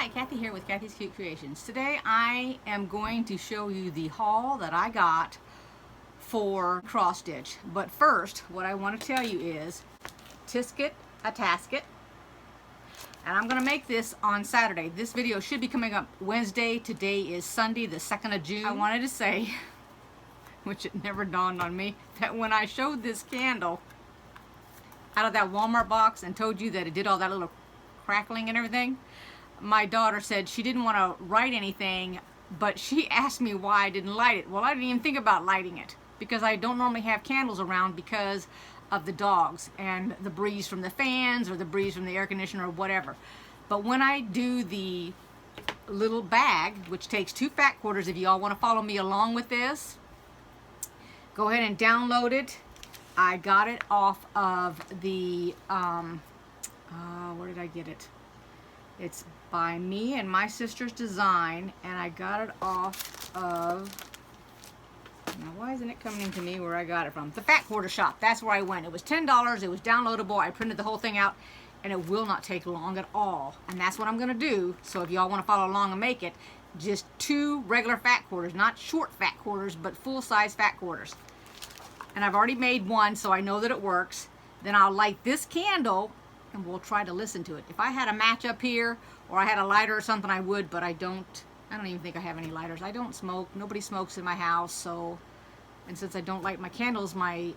Hi, Kathy here with Kathy's Cute Creations. Today I am going to show you the haul that I got for cross stitch. But first, what I want to tell you is tisket a tasket. And I'm going to make this on Saturday. This video should be coming up Wednesday. Today is Sunday, the 2nd of June. I wanted to say, which it never dawned on me, that when I showed this candle out of that Walmart box and told you that it did all that little crackling and everything, my daughter said she didn't want to write anything, but she asked me why I didn't light it. Well, I didn't even think about lighting it because I don't normally have candles around because of the dogs and the breeze from the fans or the breeze from the air conditioner or whatever. But when I do the little bag, which takes 2 fat quarters, if you all want to follow me along with this, go ahead and download it. I got it off of the, where did I get it? It's by me and my sister's design, and I got it off of, now why isn't it coming to me where I got it from? The Fat Quarter Shop. That's where I went. It was $10. It was downloadable. I printed the whole thing out, and it will not take long at all. And that's what I'm going to do. So if y'all want to follow along and make it, just 2 regular fat quarters, not short fat quarters, but full-size fat quarters. And I've already made one, so I know that it works. Then I'll light this candle, and we'll try to listen to it. If I had a match up here, or I had a lighter or something, I would, but I don't even think I have any lighters. I don't smoke. Nobody smokes in my house, so, and since I don't light my candles, my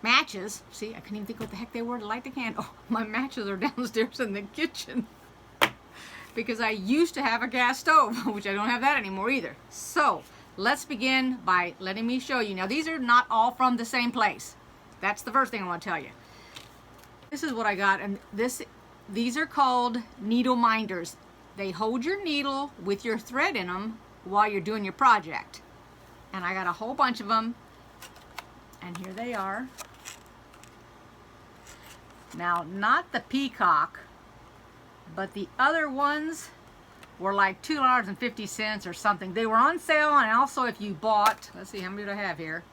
matches, see, I couldn't even think what the heck they were to light the candle. My matches are downstairs in the kitchen because I used to have a gas stove, which I don't have that anymore either. So, let's begin by letting me show you. Now, these are not all from the same place. That's the first thing I want to tell you. This is what I got, and these are called needle minders. They hold your needle with your thread in them while you're doing your project. And I got a whole bunch of them, and here they are. Now, not the peacock, but the other ones were like $2.50 or something. They were on sale, and also if you bought, let's see, how many do I have here?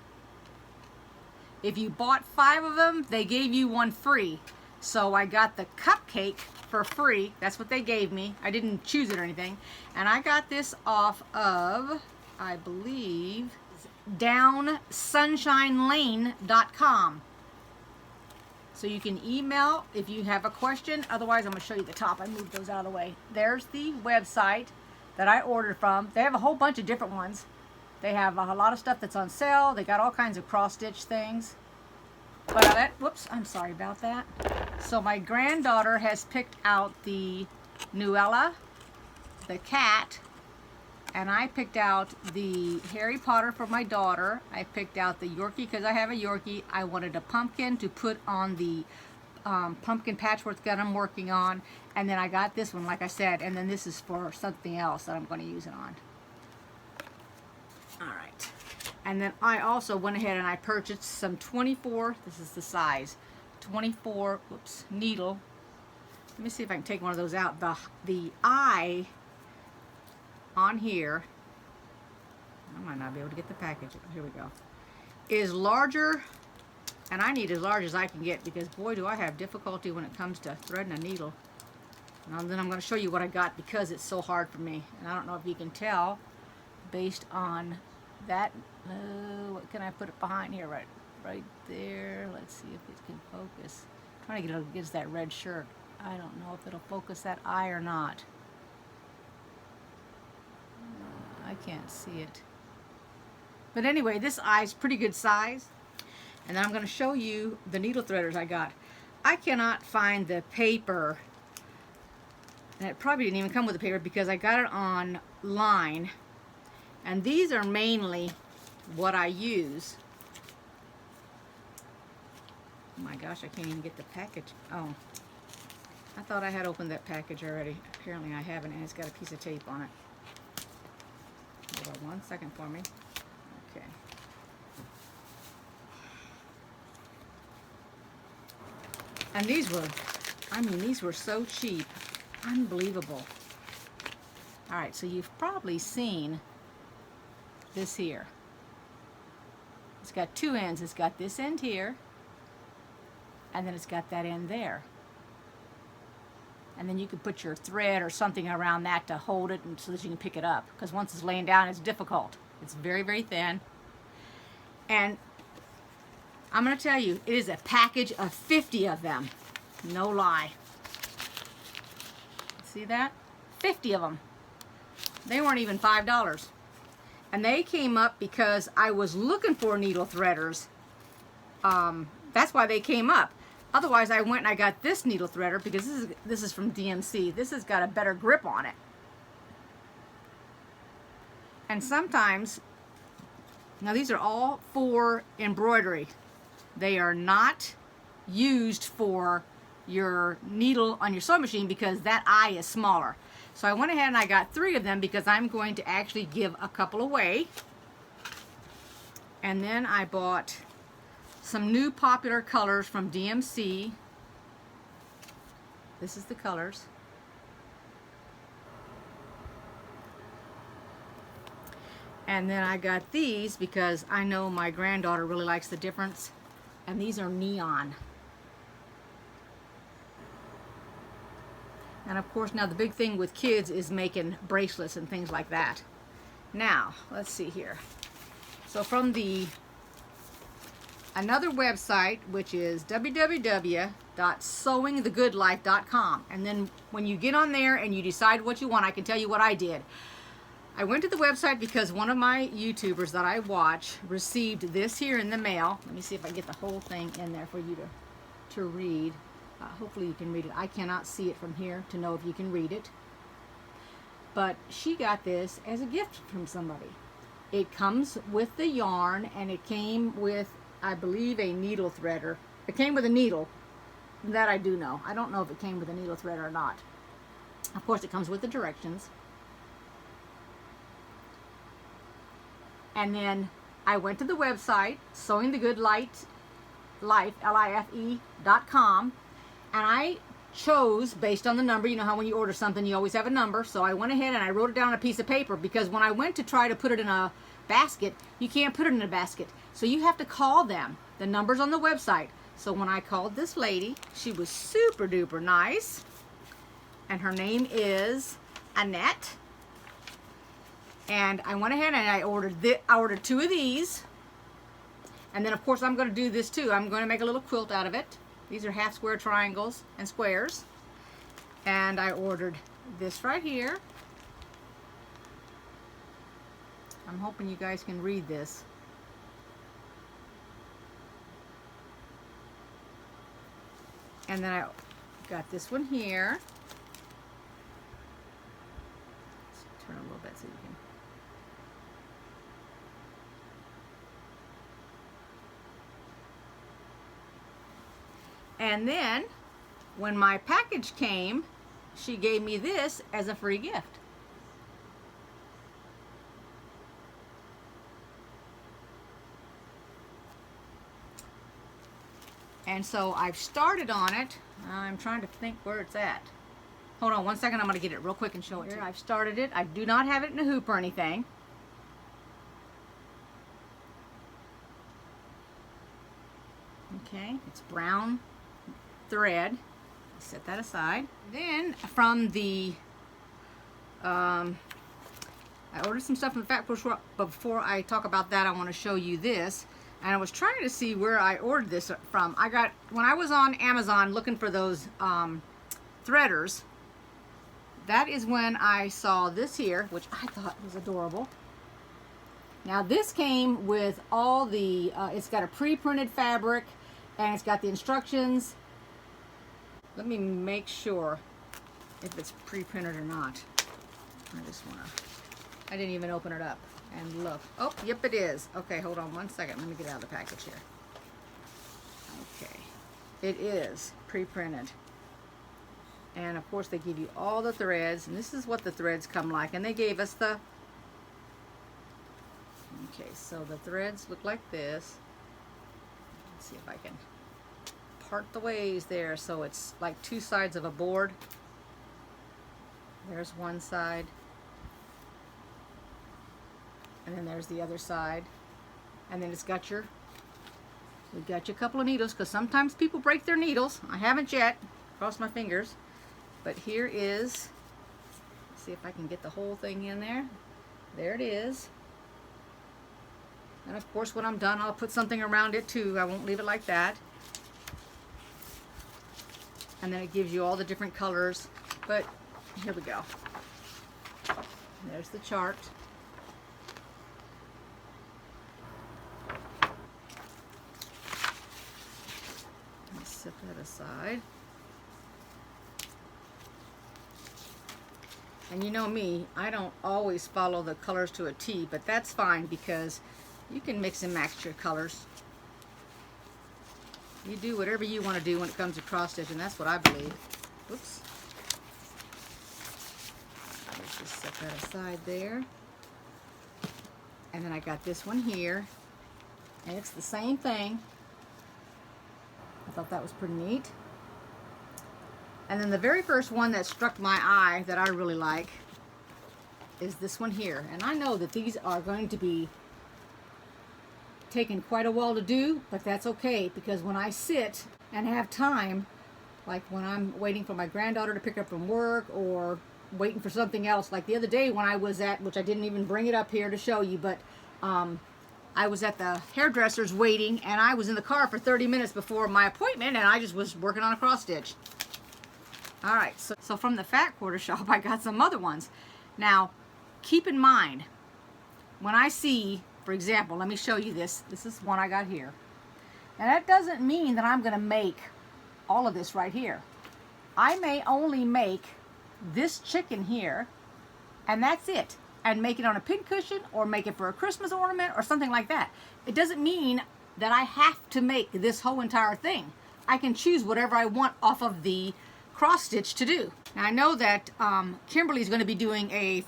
If you bought 5 of them, they gave you one free. So I got the cupcake for free. That's what they gave me. I didn't choose it or anything. And I got this off of, I believe, downsunshinelane.com. So you can email if you have a question. Otherwise, I'm going to show you the top. I moved those out of the way. There's the website that I ordered from. They have a whole bunch of different ones. They have a lot of stuff that's on sale. They got all kinds of cross-stitch things. But whoops, I'm sorry about that. So my granddaughter has picked out the Nuella, the cat, and I picked out the Harry Potter for my daughter. I picked out the Yorkie because I have a Yorkie. I wanted a pumpkin to put on the pumpkin patchwork that I'm working on. And then I got this one, like I said, and then this is for something else that I'm going to use it on. All right. And then I also went ahead and I purchased some 24, this is the size, 24, whoops, needle. Let me see if I can take one of those out. The eye on here, I might not be able to get the package. Here we go. Is larger, and I need as large as I can get because boy do I have difficulty when it comes to threading a needle. And then I'm going to show you what I got because it's so hard for me. And I don't know if you can tell based on that. What can I put it behind here? Right there. Let's see if it can focus. I'm trying to get it against that red shirt. I don't know if it'll focus that eye or not. I can't see it. But anyway, this eye is pretty good size. And then I'm going to show you the needle threaders I got. I cannot find the paper. And it probably didn't even come with the paper because I got it online. And these are mainly what I use. Oh my gosh, I can't even get the package. Oh, I thought I had opened that package already. Apparently I haven't, and it's got a piece of tape on it. Hold on 1 second for me. Okay. And these were, these were so cheap. Unbelievable. All right, so you've probably seen this here. It's got 2 ends. It's got this end here, and then it's got that end there. and then you can put your thread or something around that to hold it and so that you can pick it up, because once it's laying down it's difficult. It's very, very thin. And I'm going to tell you, it is a package of 50 of them. No lie. See that? 50 of them. They weren't even $5. And they came up because I was looking for needle threaders. That's why they came up. Otherwise, I went and I got this needle threader because this is from DMC. This has got a better grip on it. And sometimes, now these are all for embroidery. They are not used for your needle on your sewing machine because that eye is smaller. So I went ahead and I got 3 of them because I'm going to actually give a couple away. And then I bought some new popular colors from DMC. This is the colors. And then I got these because I know my granddaughter really likes the difference. And these are neon. And of course, now the big thing with kids is making bracelets and things like that. Now, let's see here. So from another website, which is www.sewingthegoodlife.com. And then when you get on there and you decide what you want, I can tell you what I did. I went to the website because one of my YouTubers that I watch received this here in the mail. Let me see if I can get the whole thing in there for you to read. Hopefully you can read it. I cannot see it from here to know if you can read it. But she got this as a gift from somebody. It comes with the yarn, and it came with, I believe, a needle threader. It came with a needle. That I do know. I don't know if it came with a needle threader or not. Of course, it comes with the directions. And then I went to the website, sewingthegoodlife.com, and I chose based on the number. You know how when you order something you always have a number, so I went ahead and I wrote it down on a piece of paper, because when I went to try to put it in a basket, you can't put it in a basket, so you have to call them. The number's on the website. So when I called this lady, she was super duper nice, and her name is Annette. And I went ahead and I ordered 2 of these. And then of course I'm going to do this too. I'm going to make a little quilt out of it. These are half square triangles and squares. And I ordered this right here. I'm hoping you guys can read this. And then I got this one here. Let's turn a little bit so you can. And then, when my package came, she gave me this as a free gift. And so I've started on it. I'm trying to think where it's at. Hold on one second, I'm going to get it real quick and show it to you. I've started it. I do not have it in a hoop or anything. Okay, it's brown thread. Set that aside. Then from the I ordered some stuff from the Fat Push, but before I talk about that, I want to show you this. And I was trying to see where I ordered this from. When I was on Amazon looking for those threaders, that is when I saw this here, which I thought was adorable. Now this came with all the, it's got a pre-printed fabric, and it's got the instructions. Let me make sure if it's pre-printed or not. I didn't even open it up and look. Oh, yep it is. Okay, hold on one second. Let me get out of the package here. Okay, it is pre-printed. And of course they give you all the threads, and this is what the threads come like. And they gave us the, okay, so the threads look like this. Let's see if I can part the ways there, so it's like 2 sides of a board. There's one side, and then there's the other side, and then it's got your, we've got you a couple of needles, because sometimes people break their needles. I haven't yet, cross my fingers, But here is, see if I can get the whole thing in there. There it is. And of course when I'm done I'll put something around it too. I won't leave it like that. And then it gives you all the different colors. But here we go. There's the chart. Let's set that aside. And you know me, I don't always follow the colors to a T, but that's fine because you can mix and match your colors. You do whatever you want to do when it comes to cross stitch, and that's what I believe. Whoops. Let's just set that aside there. And then I got this one here, and it's the same thing. I thought that was pretty neat. And then the very first one that struck my eye that I really like is this one here. And I know that these are going to be taking quite a while to do, but that's okay, because when I sit and have time, like when I'm waiting for my granddaughter to pick up from work or waiting for something else, like the other day when I was at, which I didn't even bring it up here to show you, but I was at the hairdresser's waiting, and I was in the car for 30 minutes before my appointment, and I just was working on a cross stitch. Alright, so from the Fat Quarter Shop I got some other ones. Now keep in mind, when I see, for example, let me show you this. This is one I got here. And that doesn't mean that I'm going to make all of this right here. I may only make this chicken here, and that's it. And make it on a pincushion, or make it for a Christmas ornament, or something like that. It doesn't mean that I have to make this whole entire thing. I can choose whatever I want off of the cross stitch to do. Now I know that Kimberly's going to be doing a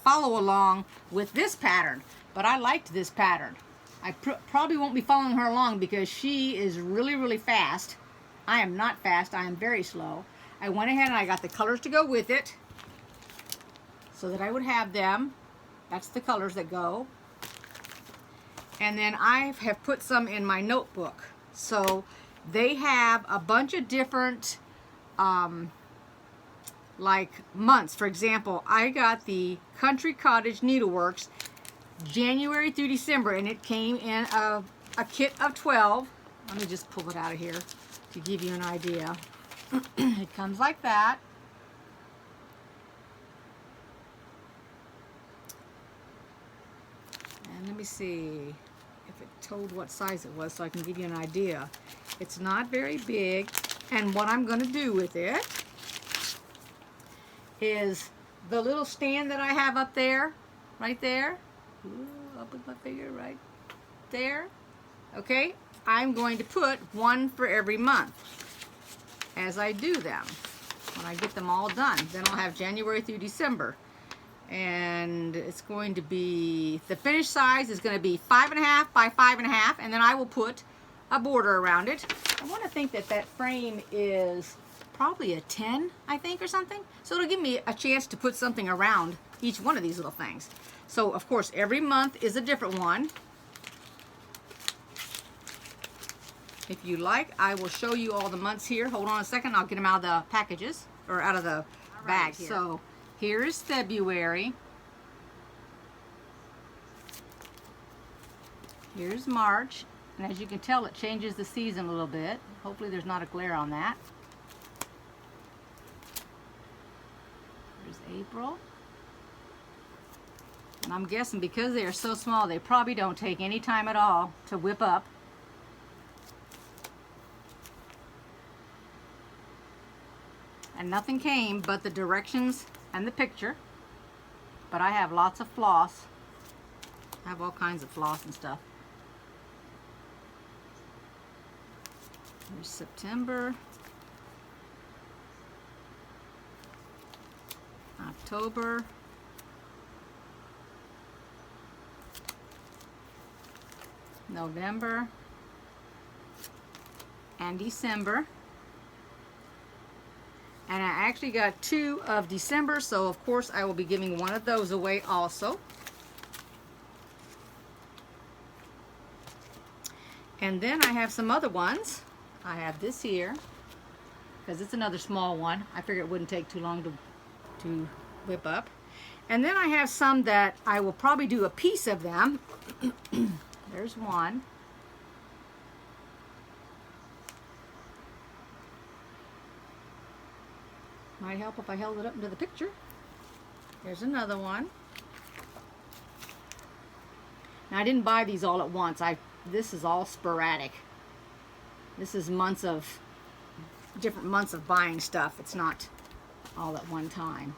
follow along with this pattern, but I liked this pattern. I probably won't be following her along because she is really fast. I am not fast, I am very slow. I went ahead and I got the colors to go with it so that I would have them. That's the colors that go. And then I have put some in my notebook. So they have a bunch of different like months. For example, I got the Country Cottage Needleworks January through December, and it came in a kit of 12. Let me just pull it out of here to give you an idea. It comes like that. And let me see if it told what size it was so I can give you an idea. It's not very big, and what I'm going to do with it is the little stand that I have up there, right there. Ooh, I'll put my finger right there. Okay, I'm going to put one for every month as I do them. When I get them all done, then I'll have January through December. And it's going to be, the finished size is going to be 5.5 by 5.5, and then I will put a border around it. I want to think that that frame is probably a 10, I think, or something. So it'll give me a chance to put something around each one of these little things. So of course every month is a different one. If you like, I will show you all the months here. Hold on a second, I'll get them out of the packages, or out of the bag. So here's February. Here's March. And as you can tell, it changes the season a little bit. Hopefully there's not a glare on that. Here's April. And I'm guessing because they are so small, they probably don't take any time at all to whip up. And nothing came but the directions and the picture. But I have lots of floss. I have all kinds of floss and stuff. Here's September, October, November, and December. And I actually got 2 of December, so of course I will be giving one of those away also. And then I have some other ones. I have this here, because it's another small one. I figured it wouldn't take too long to whip up. And then I have some that I will probably do a piece of them. There's one. Might help if I held it up into the picture. There's another one. Now I didn't buy these all at once. This is all sporadic. This is different months of buying stuff. It's not all at one time.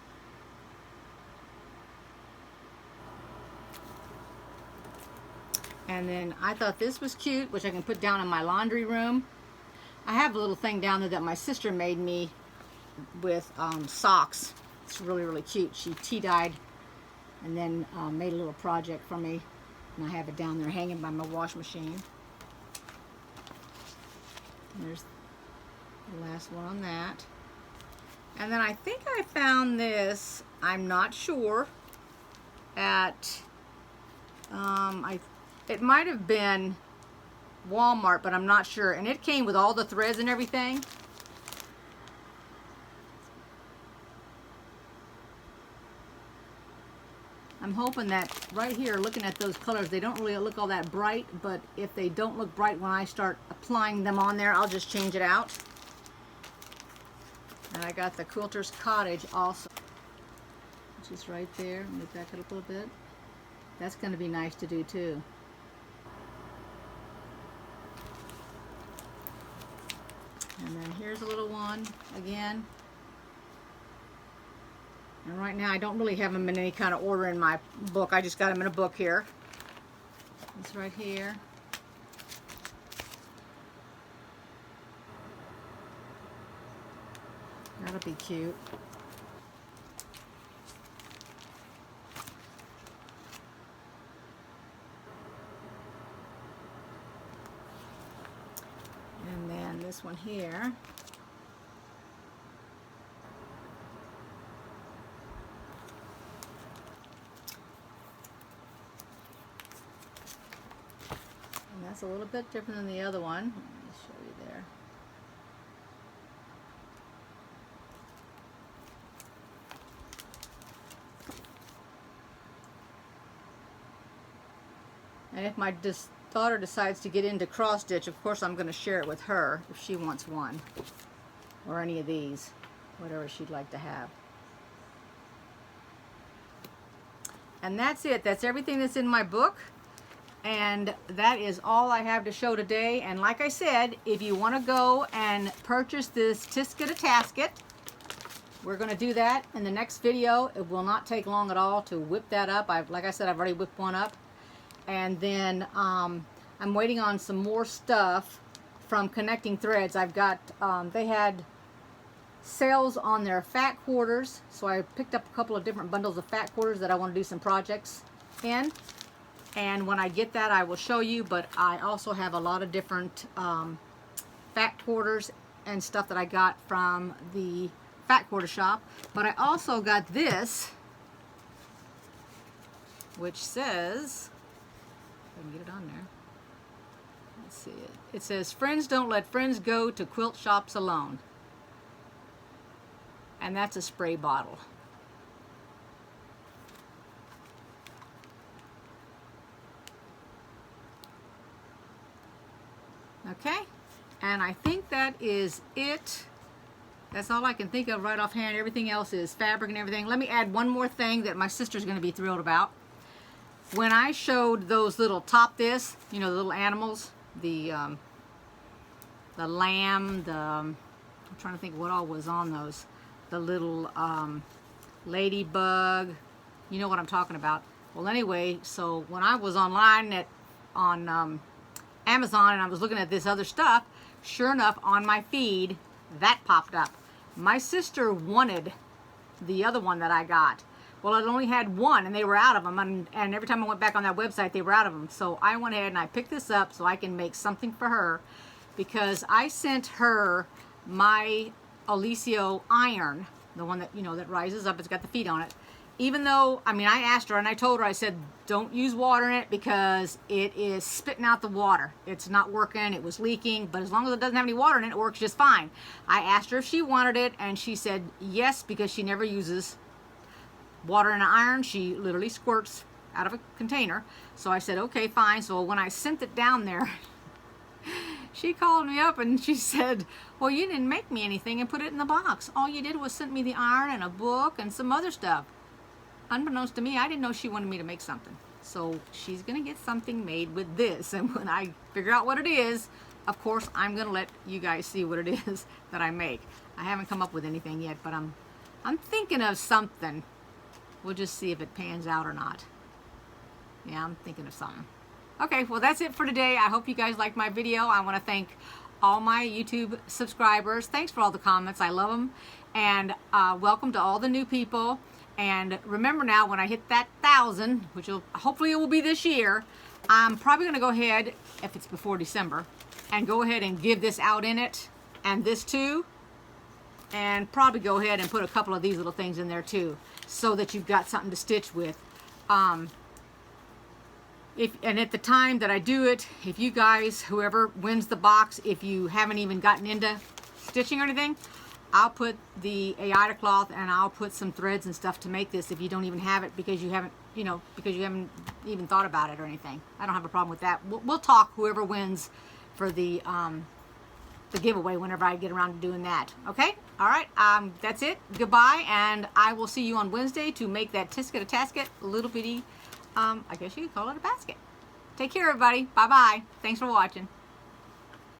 And then I thought this was cute, which I can put down in my laundry room. I have a little thing down there that my sister made me with socks. It's really, really cute. She tea-dyed and then made a little project for me. And I have it down there hanging by my wash machine. And there's the last one on that. And then I think I found this, I'm not sure, at, it might have been Walmart, but I'm not sure. And it came with all the threads and everything. I'm hoping that right here, looking at those colors, they don't really look all that bright, but if they don't look bright when I start applying them on there, I'll just change it out. And I got the Quilter's Cottage also, which is right there. Let me back it up a little bit. That's going to be nice to do too. And then here's a little one again. And right now I don't really have them in any kind of order in my book. I just got them in a book here. It's right here. That'll be cute. And then this one here. And that's a little bit different than the other one. Let me show you there. And if my daughter decides to get into cross stitch, of course I'm going to share it with her if she wants one. Or any of these. Whatever she'd like to have. And that's it. That's everything that's in my book. And that is all I have to show today. And like I said, if you want to go and purchase this Tisket-a-Tasket, we're going to do that in the next video. It will not take long at all to whip that up. Like I said, I've already whipped one up. And then I'm waiting on some more stuff from Connecting Threads. I've got, they had sales on their fat quarters. So I picked up a couple of different bundles of fat quarters that I want to do some projects in. And when I get that, I will show you, but I also have a lot of different fat quarters and stuff that I got from the fat quarter shop. But I also got this, which says, if I can get it on there. Let's see it. It says, "Friends don't let friends go to quilt shops alone." And that's a spray bottle. Okay, and I think that is it. That's all I can think of right offhand. Everything else is fabric and everything. Let me add one more thing that my sister's going to be thrilled about. When I showed those little you know, the little animals, the lamb, I'm trying to think what all was on those. The little ladybug, you know what I'm talking about. Well, anyway, so when I was online on Amazon and I was looking at this other stuff, sure enough, on my feed, that popped up. My sister wanted the other one that I got. Well, it only had one and they were out of them, and every time I went back on that website, they were out of them. So I went ahead and I picked this up so I can make something for her, because I sent her my Olicio iron, the one that, you know, that rises up, it's got the feet on it, even though, I mean, I asked her and I told her, I said, don't use water in it because it is spitting out the water. It's not working, it was leaking, but as long as it doesn't have any water in it, it works just fine. I asked her if she wanted it, and she said yes, because she never uses water in an iron. She literally squirts out of a container. So I said, okay, fine. So when I sent it down there, she called me up and she said, well, you didn't make me anything and put it in the box. All you did was send me the iron and a book and some other stuff. Unbeknownst to me, I didn't know she wanted me to make something. So she's going to get something made with this. And when I figure out what it is, of course, I'm going to let you guys see what it is that I make. I haven't come up with anything yet, but I'm thinking of something. We'll just see if it pans out or not. Yeah, I'm thinking of something. Okay, well, that's it for today. I hope you guys liked my video. I want to thank all my YouTube subscribers. Thanks for all the comments. I love them. And welcome to all the new people. And remember now, when I hit that 1,000, which hopefully it will be this year, I'm probably going to go ahead, if it's before December, and go ahead and give this out in it, and this too, and probably go ahead and put a couple of these little things in there too, so that you've got something to stitch with. And at the time that I do it, if you guys, whoever wins the box, if you haven't even gotten into stitching or anything, I'll put the Aida cloth and I'll put some threads and stuff to make this if you don't even have it, because you haven't, you know, because you haven't even thought about it or anything. I don't have a problem with that. We'll talk whoever wins for the giveaway whenever I get around to doing that. Okay? All right. That's it. Goodbye, and I will see you on Wednesday to make that tisket a tasket, little bitty, I guess you could call it a basket. Take care, everybody. Bye-bye. Thanks for watching.